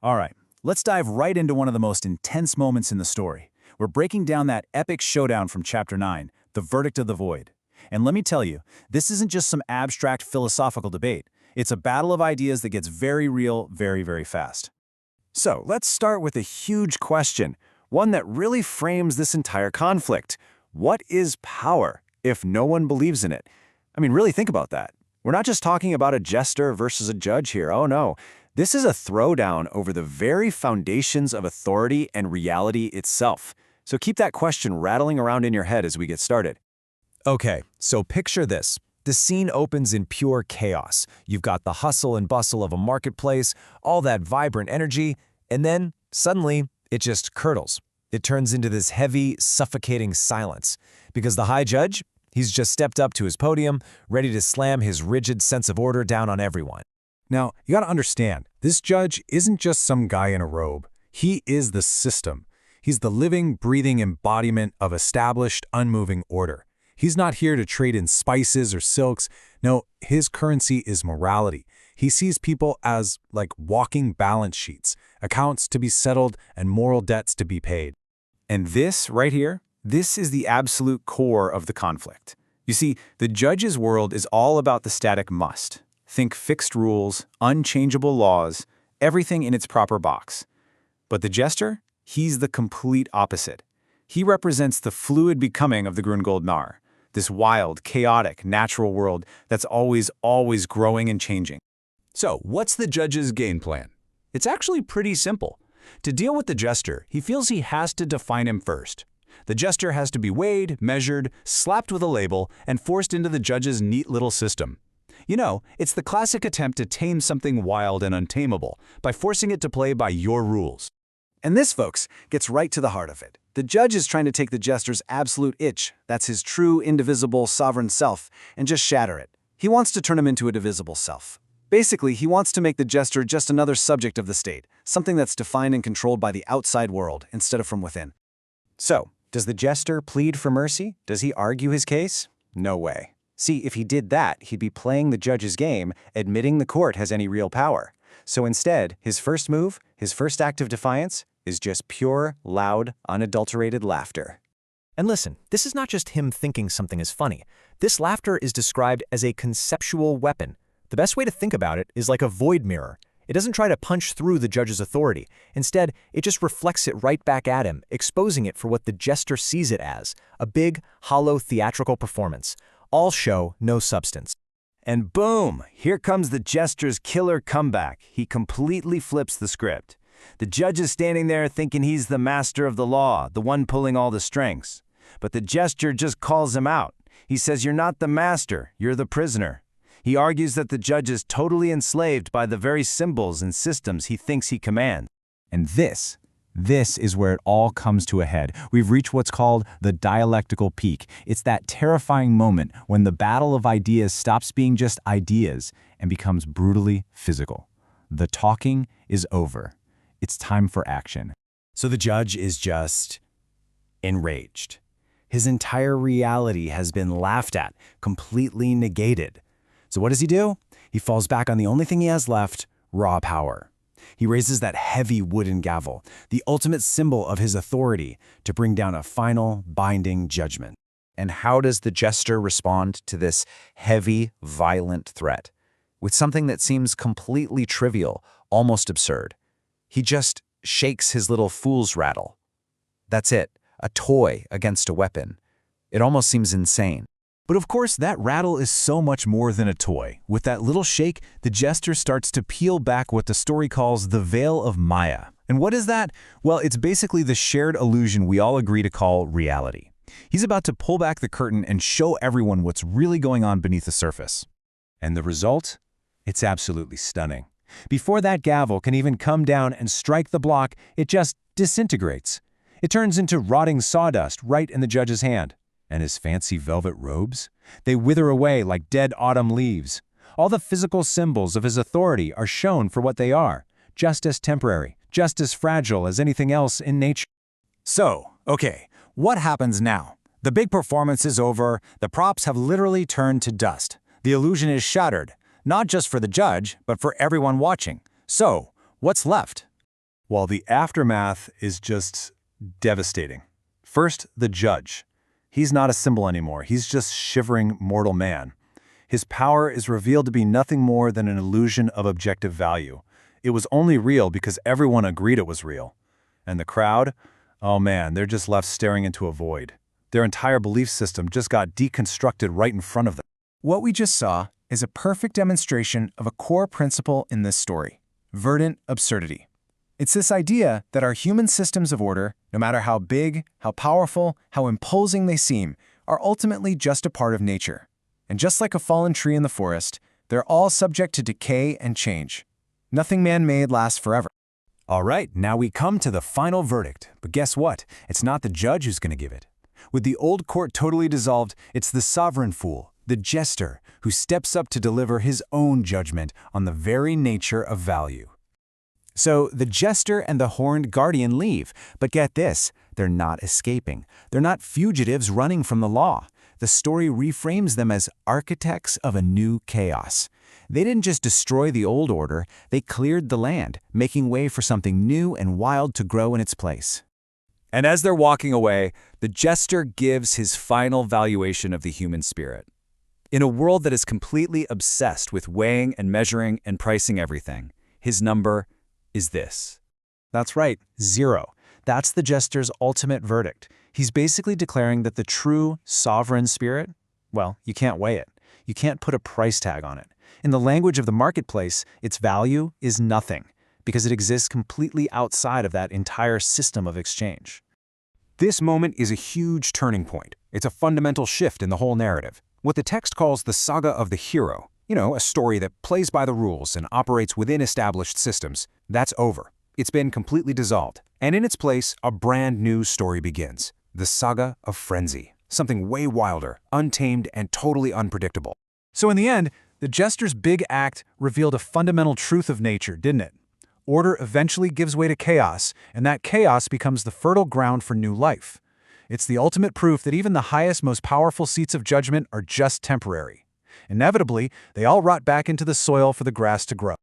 All right, let's dive right into one of the most intense moments in the story. We're breaking down that epic showdown from Chapter 9, The Verdict of the Void. And let me tell you, this isn't just some abstract philosophical debate. It's a battle of ideas that gets very real very, very fast. So let's start with a huge question, one that really frames this entire conflict. What is power if no one believes in it? I mean, really think about that. We're not just talking about a jester versus a judge here. Oh no. This is a throwdown over the very foundations of authority and reality itself. So keep that question rattling around in your head as we get started. Okay, so picture this. The scene opens in pure chaos. You've got the hustle and bustle of a marketplace, all that vibrant energy, and then, suddenly, it just curdles. It turns into this heavy, suffocating silence. Because the high judge, he's just stepped up to his podium, ready to slam his rigid sense of order down on everyone. Now, you gotta understand, this judge isn't just some guy in a robe. He is the system. He's the living, breathing embodiment of established, unmoving order. He's not here to trade in spices or silks. No, his currency is morality. He sees people as, like, walking balance sheets, accounts to be settled and moral debts to be paid. And this, right here, this is the absolute core of the conflict. You see, the judge's world is all about the static must. Think fixed rules, unchangeable laws, everything in its proper box. But the jester, he's the complete opposite. He represents the fluid becoming of the Grungold Nar, this wild, chaotic, natural world that's always growing and changing. So, what's the judge's game plan? It's actually pretty simple. To deal with the jester, he feels he has to define him first. The jester has to be weighed, measured, slapped with a label, and forced into the judge's neat little system. You know, it's the classic attempt to tame something wild and untamable by forcing it to play by your rules. And this, folks, gets right to the heart of it. The judge is trying to take the jester's absolute itch, that's his true, indivisible, sovereign self, and just shatter it. He wants to turn him into a divisible self. Basically, he wants to make the jester just another subject of the state, something that's defined and controlled by the outside world instead of from within. So, does the jester plead for mercy? Does he argue his case? No way. See, if he did that, he'd be playing the judge's game, admitting the court has any real power. So instead, his first move, his first act of defiance, is just pure, loud, unadulterated laughter. And listen, this is not just him thinking something is funny. This laughter is described as a conceptual weapon. The best way to think about it is like a void mirror. It doesn't try to punch through the judge's authority. Instead, it just reflects it right back at him, exposing it for what the jester sees it as, a big, hollow theatrical performance. All show, no substance. And boom, here comes the jester's killer comeback. He completely flips the script. The judge is standing there thinking he's the master of the law, the one pulling all the strings. But the jester just calls him out. He says, "You're not the master, you're the prisoner." He argues that the judge is totally enslaved by the very symbols and systems he thinks he commands. And this is where it all comes to a head. We've reached what's called the dialectical peak. It's that terrifying moment when the battle of ideas stops being just ideas and becomes brutally physical. The talking is over. It's time for action. So the judge is just enraged. His entire reality has been laughed at, completely negated. So what does he do? He falls back on the only thing he has left, raw power. He raises that heavy wooden gavel, the ultimate symbol of his authority, to bring down a final, binding judgment. And how does the jester respond to this heavy, violent threat? With something that seems completely trivial, almost absurd. He just shakes his little fool's rattle. That's it, a toy against a weapon. It almost seems insane. But of course, that rattle is so much more than a toy. With that little shake, the jester starts to peel back what the story calls the veil of Maya. And what is that? Well, it's basically the shared illusion we all agree to call reality. He's about to pull back the curtain and show everyone what's really going on beneath the surface. And the result? It's absolutely stunning. Before that gavel can even come down and strike the block, it just disintegrates. It turns into rotting sawdust right in the judge's hand. And his fancy velvet robes? They wither away like dead autumn leaves. All the physical symbols of his authority are shown for what they are, just as temporary, just as fragile as anything else in nature. So, okay, what happens now? The big performance is over, the props have literally turned to dust. The illusion is shattered, not just for the judge, but for everyone watching. So, what's left? while the aftermath is just devastating. First, the judge. He's not a symbol anymore. He's just shivering mortal man. His power is revealed to be nothing more than an illusion of objective value. It was only real because everyone agreed it was real. And the crowd? Oh man, they're just left staring into a void. Their entire belief system just got deconstructed right in front of them. What we just saw is a perfect demonstration of a core principle in this story: verdant absurdity. It's this idea that our human systems of order, no matter how big, how powerful, how imposing they seem, are ultimately just a part of nature. And just like a fallen tree in the forest, they're all subject to decay and change. Nothing man-made lasts forever. All right, now we come to the final verdict. But guess what? It's not the judge who's going to give it. With the old court totally dissolved, it's the sovereign fool, the jester, who steps up to deliver his own judgment on the very nature of value. So the jester and the horned guardian leave, but get this, they're not escaping. They're not fugitives running from the law. The story reframes them as architects of a new chaos. They didn't just destroy the old order, they cleared the land, making way for something new and wild to grow in its place. And as they're walking away, the jester gives his final valuation of the human spirit. In a world that is completely obsessed with weighing and measuring and pricing everything, his number is this. That's right, 0. That's the jester's ultimate verdict. He's basically declaring that the true sovereign spirit, well, you can't weigh it. You can't put a price tag on it. In the language of the marketplace, its value is nothing, because it exists completely outside of that entire system of exchange. This moment is a huge turning point. It's a fundamental shift in the whole narrative. What the text calls the saga of the hero, a story that plays by the rules and operates within established systems, that's over. It's been completely dissolved. And in its place, a brand new story begins. The saga of frenzy. Something way wilder, untamed, and totally unpredictable. So in the end, the jester's big act revealed a fundamental truth of nature, didn't it? Order eventually gives way to chaos, and that chaos becomes the fertile ground for new life. It's the ultimate proof that even the highest, most powerful seats of judgment are just temporary. Inevitably, they all rot back into the soil for the grass to grow.